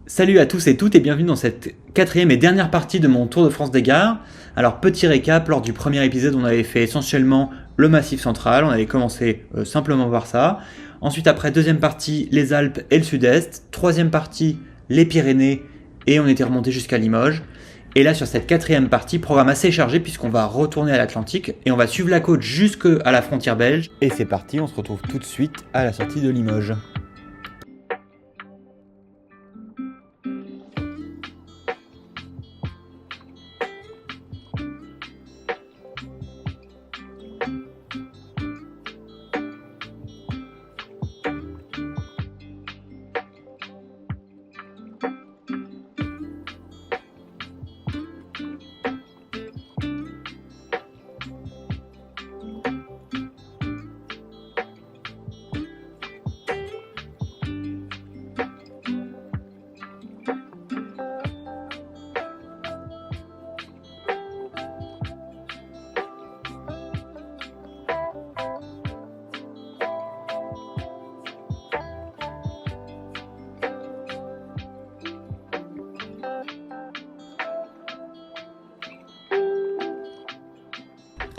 Salut à tous et toutes et bienvenue dans cette quatrième et dernière partie de mon Tour de France des gares. Alors petit récap, lors du premier épisode on avait fait essentiellement le Massif central, on avait commencé simplement par ça. Ensuite après deuxième partie les Alpes et le Sud-Est, troisième partie les Pyrénées et on était remonté jusqu'à Limoges. Et là sur cette quatrième partie, programme assez chargé puisqu'on va retourner à l'Atlantique et on va suivre la côte jusqu'à la frontière belge. Et c'est parti, on se retrouve tout de suite à la sortie de Limoges.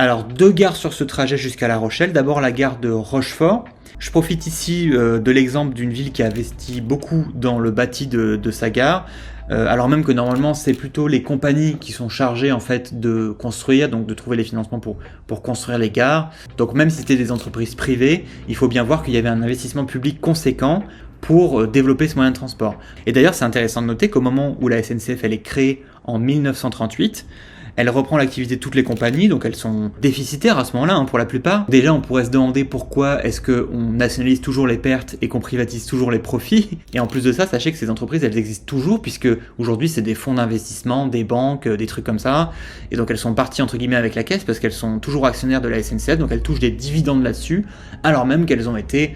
Alors deux gares sur ce trajet jusqu'à La Rochelle, d'abord la gare de Rochefort. Je profite ici de l'exemple d'une ville qui a investi beaucoup dans le bâti de sa gare, alors même que normalement c'est plutôt les compagnies qui sont chargées en fait de construire, donc de trouver les financements pour construire les gares. Donc même si c'était des entreprises privées, il faut bien voir qu'il y avait un investissement public conséquent pour développer ce moyen de transport. Et d'ailleurs c'est intéressant de noter qu'au moment où la SNCF elle est créée en 1938, elle reprend l'activité de toutes les compagnies, donc elles sont déficitaires à ce moment-là, pour la plupart. Déjà, on pourrait se demander pourquoi est-ce qu'on nationalise toujours les pertes et qu'on privatise toujours les profits. Et en plus de ça, sachez que ces entreprises, elles existent toujours, puisque aujourd'hui, c'est des fonds d'investissement, des banques, des trucs comme ça. Et donc, elles sont parties, entre guillemets, avec la caisse, parce qu'elles sont toujours actionnaires de la SNCF, donc elles touchent des dividendes là-dessus, alors même qu'elles ont été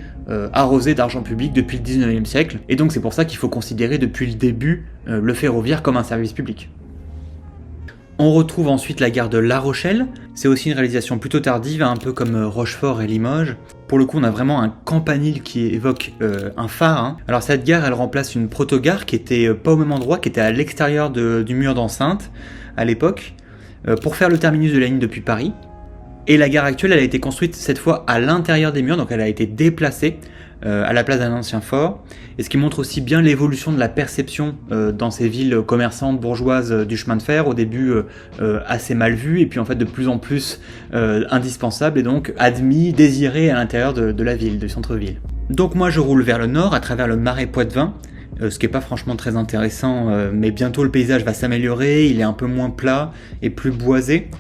arrosées d'argent public depuis le 19e siècle. Et donc, c'est pour ça qu'il faut considérer depuis le début le ferroviaire comme un service public. On retrouve ensuite la gare de La Rochelle. C'est aussi une réalisation plutôt tardive, un peu comme Rochefort et Limoges. Pour le coup, on a vraiment un campanile qui évoque un phare. Alors cette gare, elle remplace une proto-gare qui était pas au même endroit, qui était à l'extérieur du mur d'enceinte à l'époque, pour faire le terminus de la ligne depuis Paris. Et la gare actuelle, elle a été construite cette fois à l'intérieur des murs, donc elle a été déplacée à la place d'un ancien fort, et ce qui montre aussi bien l'évolution de la perception dans ces villes commerçantes bourgeoises du chemin de fer, au début assez mal vu, et puis en fait de plus en plus indispensable, et donc admis, désiré à l'intérieur de la ville, du centre-ville. Donc moi je roule vers le nord, à travers le marais Poitevin, ce qui n'est pas franchement très intéressant, mais bientôt le paysage va s'améliorer, il est un peu moins plat et plus boisé.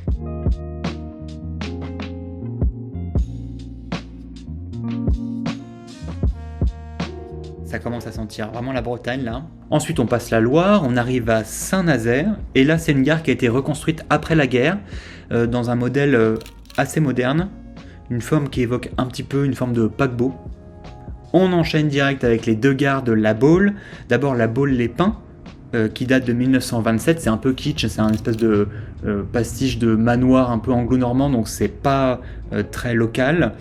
Ça commence à sentir vraiment la Bretagne là. Ensuite on passe la Loire, on arrive à Saint-Nazaire, et là c'est une gare qui a été reconstruite après la guerre, dans un modèle assez moderne, une forme qui évoque un petit peu une forme de paquebot. On enchaîne direct avec les deux gares de La Baule. D'abord La Baule-les-Pins, qui date de 1927, c'est un peu kitsch, c'est un espèce de pastiche de manoir un peu anglo-normand, donc c'est pas très local.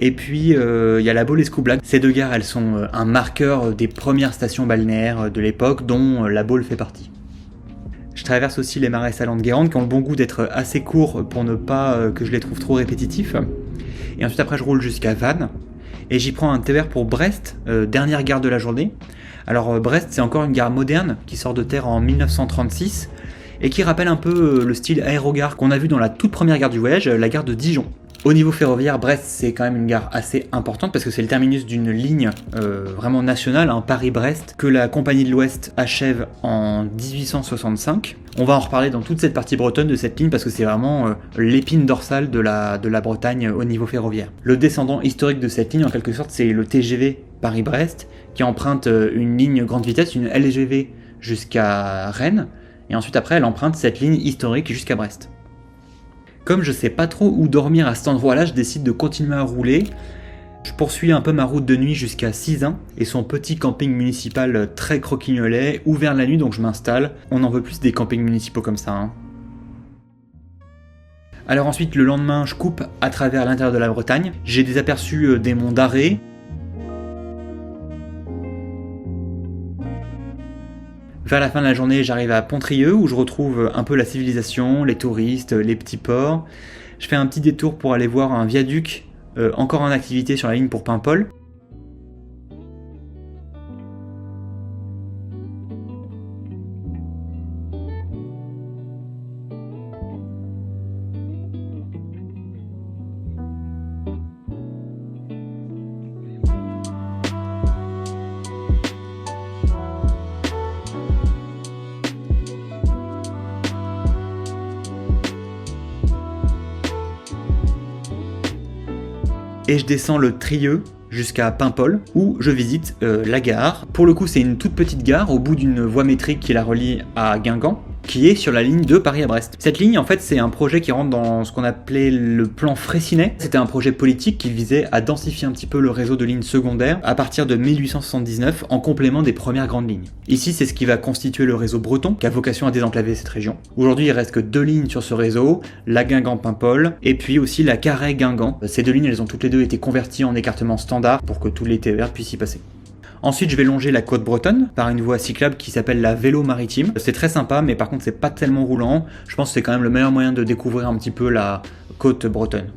Et puis il y a La Baule-Escoublac. Ces deux gares, elles sont un marqueur des premières stations balnéaires de l'époque, dont La Baule fait partie. Je traverse aussi les marais salants de Guérande, qui ont le bon goût d'être assez courts pour ne pas que je les trouve trop répétitifs. Et ensuite après je roule jusqu'à Vannes, et j'y prends un TER pour Brest, dernière gare de la journée. Alors Brest, c'est encore une gare moderne qui sort de terre en 1936 et qui rappelle un peu le style aérogare qu'on a vu dans la toute première gare du voyage, la gare de Dijon. Au niveau ferroviaire, Brest, c'est quand même une gare assez importante parce que c'est le terminus d'une ligne vraiment nationale, Paris-Brest, que la Compagnie de l'Ouest achève en 1865. On va en reparler dans toute cette partie bretonne de cette ligne parce que c'est vraiment l'épine dorsale de la Bretagne au niveau ferroviaire. Le descendant historique de cette ligne, en quelque sorte, c'est le TGV Paris-Brest qui emprunte une ligne grande vitesse, une LGV jusqu'à Rennes, et ensuite après elle emprunte cette ligne historique jusqu'à Brest. Comme je sais pas trop où dormir à cet endroit-là, je décide de continuer à rouler. Je poursuis un peu ma route de nuit jusqu'à Sizun et son petit camping municipal très croquignolet, ouvert la nuit, donc je m'installe. On en veut plus des campings municipaux comme ça. Alors ensuite, le lendemain, je coupe à travers l'intérieur de la Bretagne. J'ai des aperçus des monts d'Arrée. Vers la fin de la journée, j'arrive à Pontrieux où je retrouve un peu la civilisation, les touristes, les petits ports. Je fais un petit détour pour aller voir un viaduc encore en activité sur la ligne pour Paimpol. Et je descends le Trieux jusqu'à Paimpol, où je visite la gare. Pour le coup, c'est une toute petite gare au bout d'une voie métrique qui la relie à Guingamp, qui est sur la ligne de Paris à Brest. Cette ligne, en fait, c'est un projet qui rentre dans ce qu'on appelait le plan Freycinet. C'était un projet politique qui visait à densifier un petit peu le réseau de lignes secondaires à partir de 1879, en complément des premières grandes lignes. Ici, c'est ce qui va constituer le réseau breton, qui a vocation à désenclaver cette région. Aujourd'hui, il reste que 2 lignes sur ce réseau, la Guingamp-Paimpol, et puis aussi la Carhaix-Guingamp. Ces 2 lignes, elles ont toutes les deux été converties en écartement standard pour que tous les TER puissent y passer. Ensuite, je vais longer la côte bretonne par une voie cyclable qui s'appelle la Vélo Maritime. C'est très sympa, mais par contre, c'est pas tellement roulant. Je pense que c'est quand même le meilleur moyen de découvrir un petit peu la côte bretonne.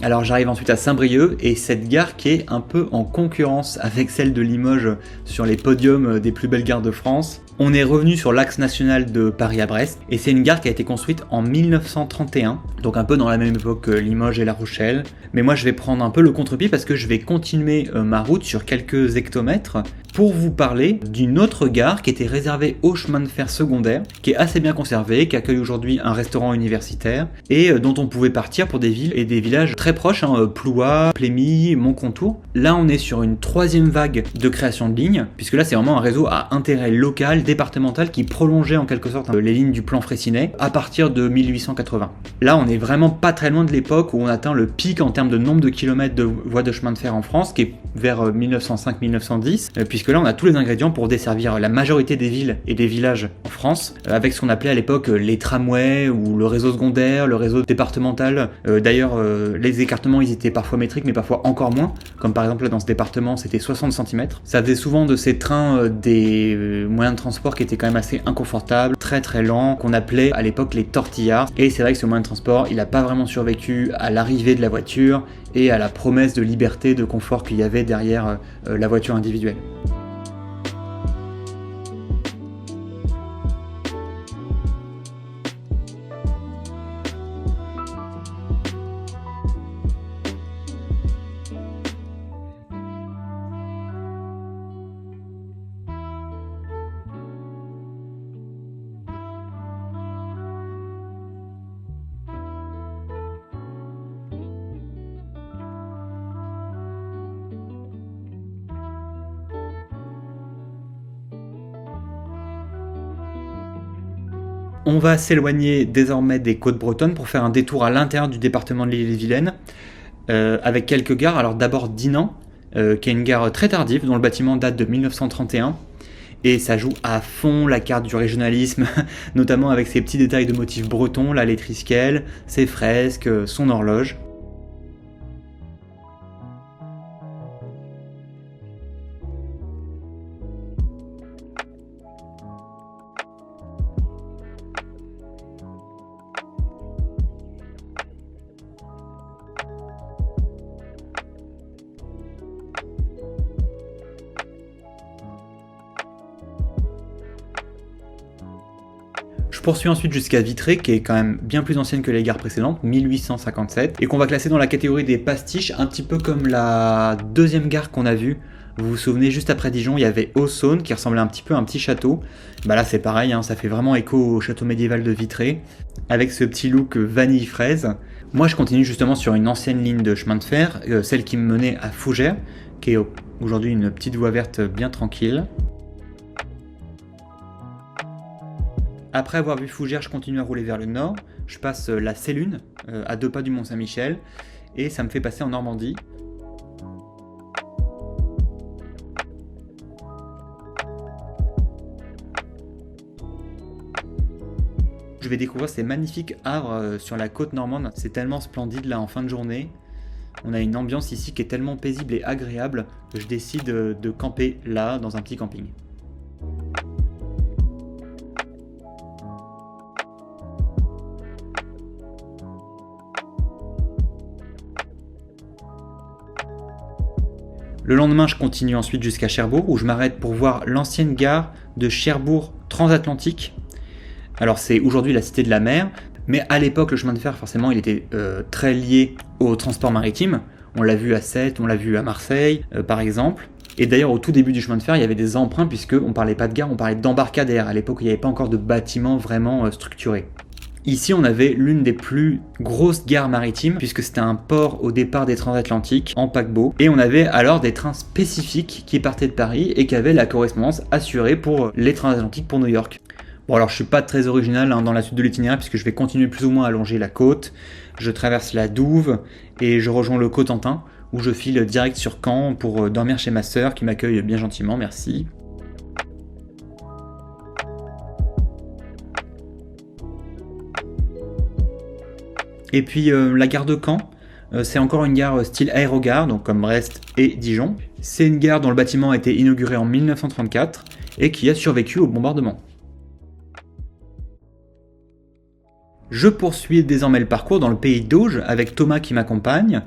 Alors j'arrive ensuite à Saint-Brieuc et cette gare qui est un peu en concurrence avec celle de Limoges sur les podiums des plus belles gares de France. On est revenu sur l'axe national de Paris à Brest et c'est une gare qui a été construite en 1931, donc un peu dans la même époque que Limoges et La Rochelle. Mais moi je vais prendre un peu le contre-pied parce que je vais continuer ma route sur quelques hectomètres pour vous parler d'une autre gare qui était réservée au chemin de fer secondaire, qui est assez bien conservée, qui accueille aujourd'hui un restaurant universitaire et dont on pouvait partir pour des villes et des villages très proches, Plouat, Plémy, Montcontour. Là on est sur une 3e vague de création de lignes, puisque là c'est vraiment un réseau à intérêt local, départemental, qui prolongeait en quelque sorte les lignes du plan Freycinet à partir de 1880. Là on est vraiment pas très loin de l'époque où on atteint le pic en termes de nombre de kilomètres de voies de chemin de fer en France, qui est vers 1905-1910, puisque là on a tous les ingrédients pour desservir la majorité des villes et des villages en France, avec ce qu'on appelait à l'époque les tramways ou le réseau secondaire, le réseau départemental. D'ailleurs les écartements ils étaient parfois métriques mais parfois encore moins, comme par exemple là dans ce département c'était 60 cm. Ça faisait souvent de ces trains des moyens de transport qui étaient quand même assez inconfortables, très très lents, qu'on appelait à l'époque les tortillards. Et c'est vrai que ce moyen de transport il n'a pas vraiment survécu à l'arrivée de la voiture et à la promesse de liberté, de confort qu'il y avait derrière la voiture individuelle. On va s'éloigner désormais des côtes bretonnes pour faire un détour à l'intérieur du département de l'Ille-et-Vilaine, avec quelques gares. Alors d'abord Dinan, qui est une gare très tardive, dont le bâtiment date de 1931, et ça joue à fond la carte du régionalisme, notamment avec ses petits détails de motifs bretons, la letrisquelle, ses fresques, son horloge. Je poursuis ensuite jusqu'à Vitré, qui est quand même bien plus ancienne que les gares précédentes, 1857, et qu'on va classer dans la catégorie des pastiches, un petit peu comme la deuxième gare qu'on a vue. Vous vous souvenez, juste après Dijon, il y avait Aussaune, qui ressemblait un petit peu à un petit château. Bah là c'est pareil, ça fait vraiment écho au château médiéval de Vitré, avec ce petit look vanille-fraise. Moi je continue justement sur une ancienne ligne de chemin de fer, celle qui me menait à Fougères, qui est aujourd'hui une petite voie verte bien tranquille. Après avoir vu Fougères, je continue à rouler vers le nord. Je passe la Sélune, à 2 pas du Mont-Saint-Michel, et ça me fait passer en Normandie. Je vais découvrir ces magnifiques havres sur la côte normande. C'est tellement splendide là en fin de journée. On a une ambiance ici qui est tellement paisible et agréable que je décide de camper là, dans un petit camping. Le lendemain, je continue ensuite jusqu'à Cherbourg, où je m'arrête pour voir l'ancienne gare de Cherbourg transatlantique. Alors c'est aujourd'hui la Cité de la Mer, mais à l'époque, le chemin de fer, forcément, il était très lié au transport maritime. On l'a vu à Sète, on l'a vu à Marseille, par exemple. Et d'ailleurs, au tout début du chemin de fer, il y avait des emprunts, puisqu'on ne parlait pas de gare, on parlait d'embarcadère. À l'époque, il n'y avait pas encore de bâtiments vraiment structurés. Ici, on avait l'une des plus grosses gares maritimes, puisque c'était un port au départ des transatlantiques, en paquebot. Et on avait alors des trains spécifiques qui partaient de Paris et qui avaient la correspondance assurée pour les transatlantiques pour New York. Bon, alors je suis pas très original dans la suite de l'itinéraire, puisque je vais continuer plus ou moins à longer la côte. Je traverse la Douve et je rejoins le Cotentin, où je file direct sur Caen pour dormir chez ma sœur, qui m'accueille bien gentiment, merci. Et puis la gare de Caen, c'est encore une gare style aérogare, donc comme Brest et Dijon. C'est une gare dont le bâtiment a été inauguré en 1934 et qui a survécu au bombardement. Je poursuis désormais le parcours dans le pays d'Auge avec Thomas qui m'accompagne,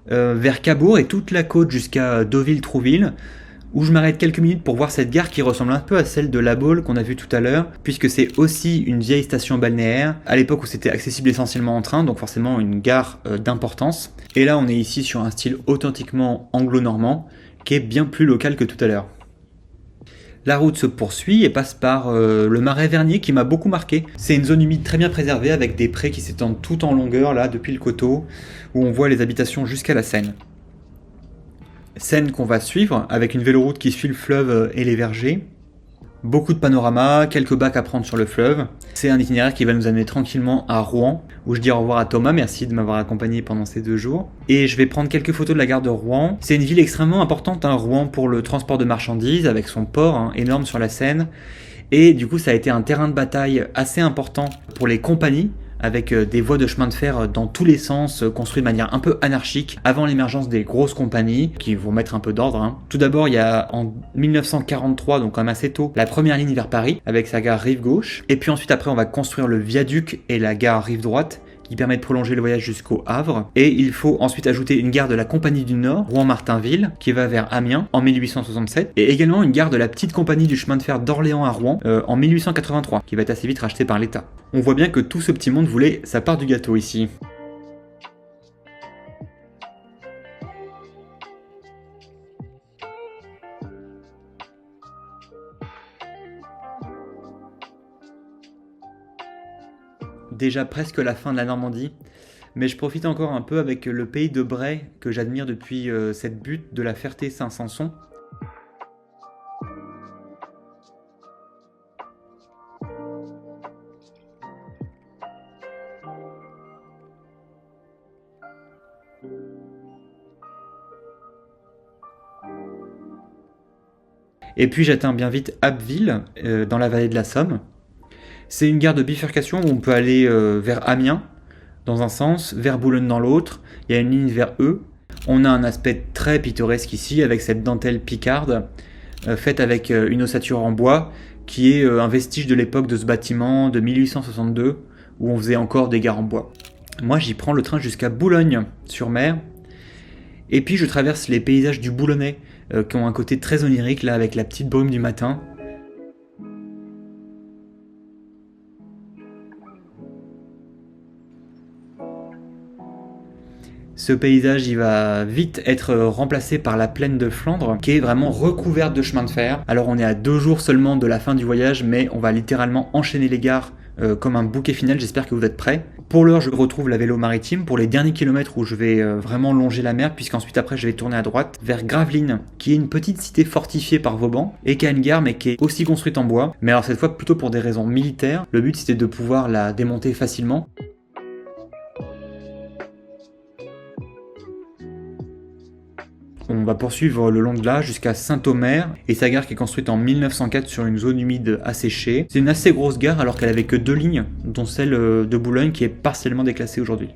vers Cabourg et toute la côte jusqu'à Deauville-Trouville, où je m'arrête quelques minutes pour voir cette gare qui ressemble un peu à celle de La Baule qu'on a vue tout à l'heure, puisque c'est aussi une vieille station balnéaire, à l'époque où c'était accessible essentiellement en train, donc forcément une gare d'importance. Et là on est ici sur un style authentiquement anglo-normand, qui est bien plus local que tout à l'heure. La route se poursuit et passe par le marais Vernier qui m'a beaucoup marqué. C'est une zone humide très bien préservée avec des prés qui s'étendent tout en longueur là depuis le coteau, où on voit les habitations jusqu'à la Seine. Seine qu'on va suivre avec une véloroute qui suit le fleuve et les vergers. Beaucoup de panoramas, quelques bacs à prendre sur le fleuve. C'est un itinéraire qui va nous amener tranquillement à Rouen, où je dis au revoir à Thomas, merci de m'avoir accompagné pendant ces 2 jours. Et je vais prendre quelques photos de la gare de Rouen. C'est une ville extrêmement importante, Rouen, pour le transport de marchandises, avec son port énorme sur la Seine. Et du coup, ça a été un terrain de bataille assez important pour les compagnies, avec des voies de chemin de fer dans tous les sens, construites de manière un peu anarchique, avant l'émergence des grosses compagnies, qui vont mettre un peu d'ordre. Tout d'abord, il y a en 1943, donc quand même assez tôt, la première ligne vers Paris, avec sa gare rive gauche, et puis ensuite après on va construire le viaduc et la gare rive droite, qui permet de prolonger le voyage jusqu'au Havre. Et il faut ensuite ajouter une gare de la Compagnie du Nord, Rouen-Martinville, qui va vers Amiens en 1867, et également une gare de la petite compagnie du chemin de fer d'Orléans à Rouen en 1883, qui va être assez vite rachetée par l'État. On voit bien que tout ce petit monde voulait sa part du gâteau ici. Déjà presque la fin de la Normandie, mais je profite encore un peu avec le pays de Bray que j'admire depuis cette butte de la Ferté-Saint-Sanson. Et puis j'atteins bien vite Abbeville, dans la vallée de la Somme. C'est une gare de bifurcation où on peut aller vers Amiens dans un sens, vers Boulogne dans l'autre. Il y a une ligne vers Eux. On a un aspect très pittoresque ici avec cette dentelle picarde faite avec une ossature en bois qui est un vestige de l'époque de ce bâtiment de 1862 où on faisait encore des gares en bois. Moi j'y prends le train jusqu'à Boulogne-sur-Mer et puis je traverse les paysages du Boulonnais qui ont un côté très onirique là avec la petite brume du matin. Ce paysage il va vite être remplacé par la plaine de Flandre qui est vraiment recouverte de chemin de fer. Alors on est à 2 jours seulement de la fin du voyage mais on va littéralement enchaîner les gares comme un bouquet final, j'espère que vous êtes prêts. Pour l'heure, je retrouve la vélo maritime pour les derniers kilomètres où je vais vraiment longer la mer, puisqu'ensuite après je vais tourner à droite vers Gravelines, qui est une petite cité fortifiée par Vauban et qui a une gare mais qui est aussi construite en bois. Mais alors cette fois plutôt pour des raisons militaires. Le but c'était de pouvoir la démonter facilement. On va poursuivre le long de là jusqu'à Saint-Omer et sa gare qui est construite en 1904 sur une zone humide asséchée. C'est une assez grosse gare alors qu'elle avait que 2 lignes, dont celle de Boulogne qui est partiellement déclassée aujourd'hui.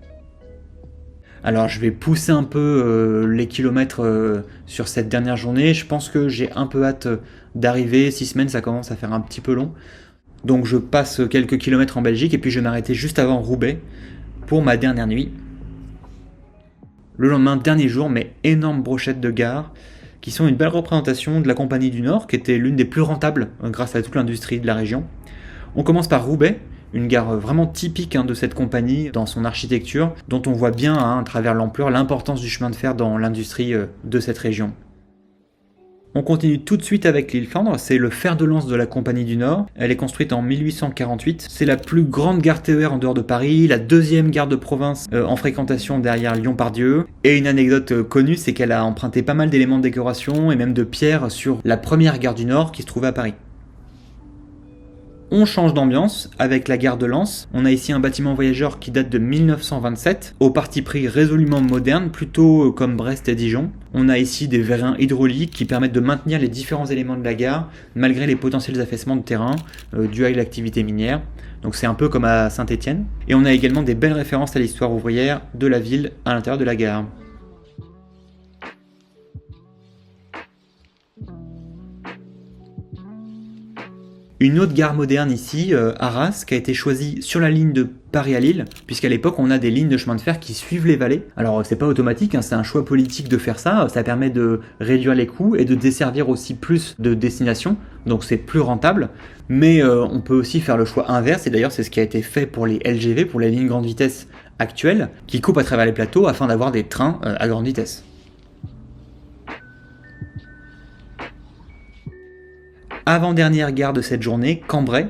Alors je vais pousser un peu les kilomètres sur cette dernière journée. Je pense que j'ai un peu hâte d'arriver. 6 semaines ça commence à faire un petit peu long. Donc je passe quelques kilomètres en Belgique et puis je vais m'arrêter juste avant Roubaix pour ma dernière nuit. Le lendemain, dernier jour, mais énormes brochettes de gare qui sont une belle représentation de la Compagnie du Nord qui était l'une des plus rentables grâce à toute l'industrie de la région. On commence par Roubaix, une gare vraiment typique de cette compagnie dans son architecture dont on voit bien à travers l'ampleur l'importance du chemin de fer dans l'industrie de cette région. On continue tout de suite avec l'île Flandre, c'est le fer de lance de la Compagnie du Nord. Elle est construite en 1848. C'est la plus grande gare TER en dehors de Paris, la deuxième gare de province en fréquentation derrière Lyon-Part-Dieu. Et une anecdote connue, c'est qu'elle a emprunté pas mal d'éléments de décoration et même de pierres sur la première gare du Nord qui se trouvait à Paris. On change d'ambiance avec la gare de Lens. On a ici un bâtiment voyageur qui date de 1927, au parti pris résolument moderne, plutôt comme Brest et Dijon. On a ici des vérins hydrauliques qui permettent de maintenir les différents éléments de la gare, malgré les potentiels affaissements de terrain dus à l'activité minière. Donc c'est un peu comme à Saint-Étienne. Et on a également des belles références à l'histoire ouvrière de la ville à l'intérieur de la gare. Une autre gare moderne ici, Arras, qui a été choisie sur la ligne de Paris à Lille, puisqu'à l'époque on a des lignes de chemin de fer qui suivent les vallées. Alors c'est pas automatique, c'est un choix politique de faire ça, ça permet de réduire les coûts et de desservir aussi plus de destinations, donc c'est plus rentable. Mais on peut aussi faire le choix inverse, et d'ailleurs c'est ce qui a été fait pour les LGV, pour les lignes grande vitesse actuelles, qui coupent à travers les plateaux afin d'avoir des trains à grande vitesse. Avant-dernière gare de cette journée, Cambrai.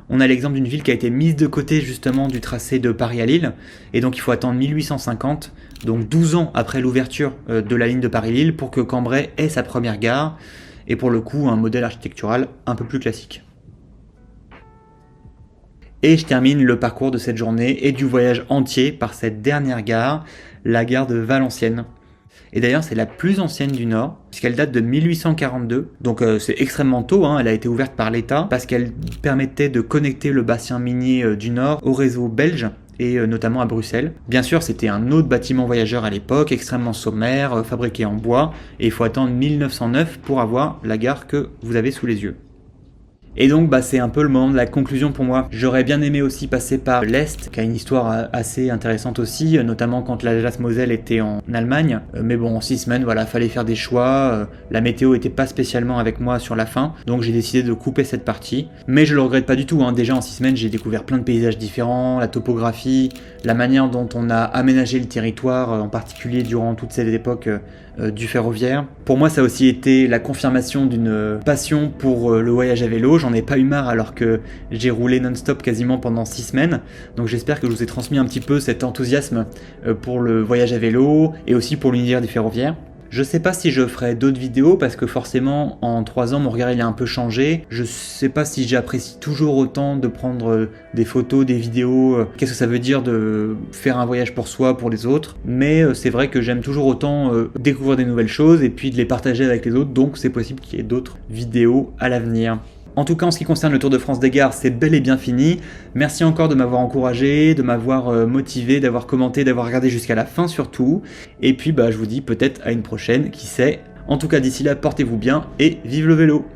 On a l'exemple d'une ville qui a été mise de côté justement du tracé de Paris à Lille, et donc il faut attendre 1850, donc 12 ans après l'ouverture de la ligne de Paris-Lille pour que Cambrai ait sa première gare, et pour le coup un modèle architectural un peu plus classique. Et je termine le parcours de cette journée et du voyage entier par cette dernière gare, la gare de Valenciennes. Et d'ailleurs c'est la plus ancienne du Nord, puisqu'elle date de 1842, donc c'est extrêmement tôt, elle a été ouverte par l'État, parce qu'elle permettait de connecter le bassin minier du Nord au réseau belge, et notamment à Bruxelles. Bien sûr c'était un autre bâtiment voyageur à l'époque, extrêmement sommaire, fabriqué en bois, et il faut attendre 1909 pour avoir la gare que vous avez sous les yeux. Et donc c'est un peu le moment de la conclusion pour moi. J'aurais bien aimé aussi passer par l'Est, qui a une histoire assez intéressante aussi, notamment quand l'Alsace-Moselle était en Allemagne. Mais bon, en 6 semaines, fallait faire des choix. La météo était pas spécialement avec moi sur la fin, donc j'ai décidé de couper cette partie. Mais je le regrette pas du tout, Déjà en 6 semaines, j'ai découvert plein de paysages différents, la topographie, la manière dont on a aménagé le territoire, en particulier durant toute cette époque du ferroviaire. Pour moi, ça a aussi été la confirmation d'une passion pour le voyage à vélo. J'en ai pas eu marre alors que j'ai roulé non-stop quasiment pendant 6 semaines. Donc j'espère que je vous ai transmis un petit peu cet enthousiasme pour le voyage à vélo et aussi pour l'univers du ferroviaire. Je sais pas si je ferai d'autres vidéos parce que forcément en 3 ans mon regard il a un peu changé. Je sais pas si j'apprécie toujours autant de prendre des photos, des vidéos, qu'est-ce que ça veut dire de faire un voyage pour soi, pour les autres. Mais c'est vrai que j'aime toujours autant découvrir des nouvelles choses et puis de les partager avec les autres, donc c'est possible qu'il y ait d'autres vidéos à l'avenir. En tout cas, en ce qui concerne le Tour de France des gares, c'est bel et bien fini. Merci encore de m'avoir encouragé, de m'avoir motivé, d'avoir commenté, d'avoir regardé jusqu'à la fin surtout. Et puis je vous dis peut-être à une prochaine, qui sait. En tout cas, d'ici là, portez-vous bien et vive le vélo!